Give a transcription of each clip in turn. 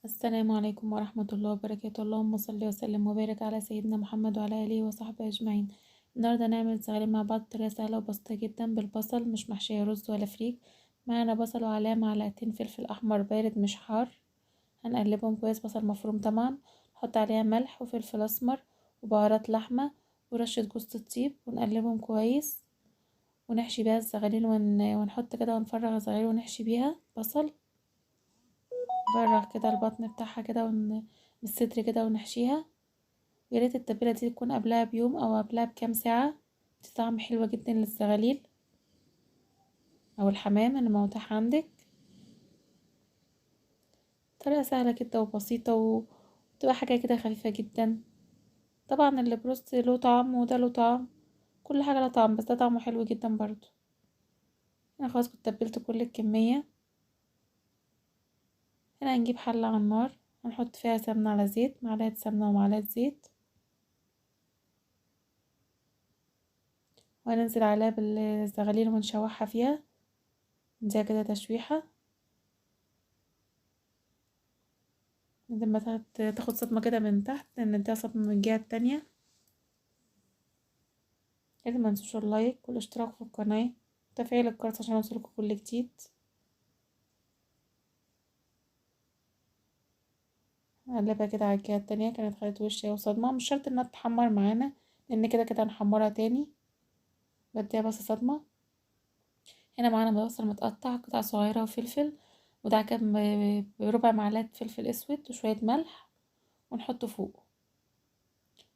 السلام عليكم ورحمة الله وبركاته. اللهم صل وسلم وبارك على سيدنا محمد وعلى آله وصحبه أجمعين. النهاردة نعمل زغالين مع بعض بطريقة سهلة وبسيطة جدا بالبصل، مش محشية رز ولا فريك. معانا بصل وعليه معلقتين فلفل أحمر بارد مش حار، هنقلبهم كويس. بصل مفروم طبعا، نحط عليها ملح وفلفل أسمر وبهارات لحمة ورشة جوز الطيب ونقلبهم كويس ونحشي بيها الزغالين ونحط كده ونفرغ الزغالين ونحشي بيها بصل. نفرغ كده البطن بتاعها كده من الصدر كده ونحشيها. وياريت التتبيلة دي تكون قبلها بيوم او قبلها بكام ساعة، دي طعم حلوة جدا للزغاليل او الحمام اللي متاح عندك. طريقة سهلة كده وبسيطة وتبقى حاجة كده خفيفة جدا. طبعا اللي بروست له طعم وده له طعم، كل حاجة لها طعم، بس ده طعمه حلو جدا برضو. انا خلاص كنت تبلت كل الكمية. هنا هنجيب حلة على النار، هنحط فيها سمنة على زيت، معلقة سمنة ومعلقة زيت، وهننزل عليها بالزغاليل ونشوحها فيها، نديها كده تشويحة لما تاخد صدمة كده من تحت، نديها صدمة من الجهة التانية. لازم منسوش اللايك والاشتراك في القناة وتفعيل الجرس عشان يوصلكوا كل جديد. نقلبها كده على الجهة التانية، كانت خدت وش وصدمة، مش شرط انها تتحمر معانا لان كده كده هنحمرها تاني. بديها بس صدمة. هنا معانا بصل متقطع قطع صغيرة وفلفل، وده كان بربع معلقة فلفل اسود وشوية ملح ونحطه فوق،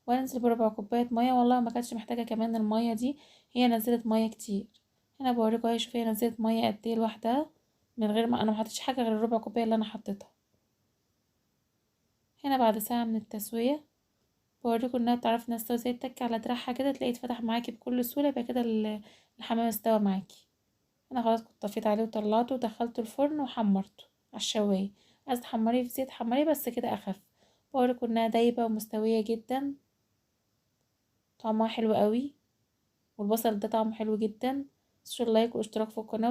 وانزل بربع كوباية مية. والله ما كانتش محتاجة كمان المية دي، هي نزلت مية كتير. هنا بوريكم اهي، شوفي هي نزلت مية قد ايه لوحدها من غير ما انا محطتش حاجة غير الربع كوباية اللي انا حطيتها. هنا بعد ساعة من التسوية بوريكم انها بتعرفي انها استوى ازاي، تك على دراعها كده تلاقيه اتفتح معاكي بكل سهولة، يبقى كده الحمام استوى معاكي. انا خلاص كنت طفيت عليه وطلعته ودخلته الفرن وحمرته على الشواية. عايزة تحمريه في زيت حمريه، بس كده اخف. بوريكم انها دايبة ومستوية جدا، طعمها حلو قوي، والبصل ده طعمه حلو جدا. لايك واشتراك في القناة.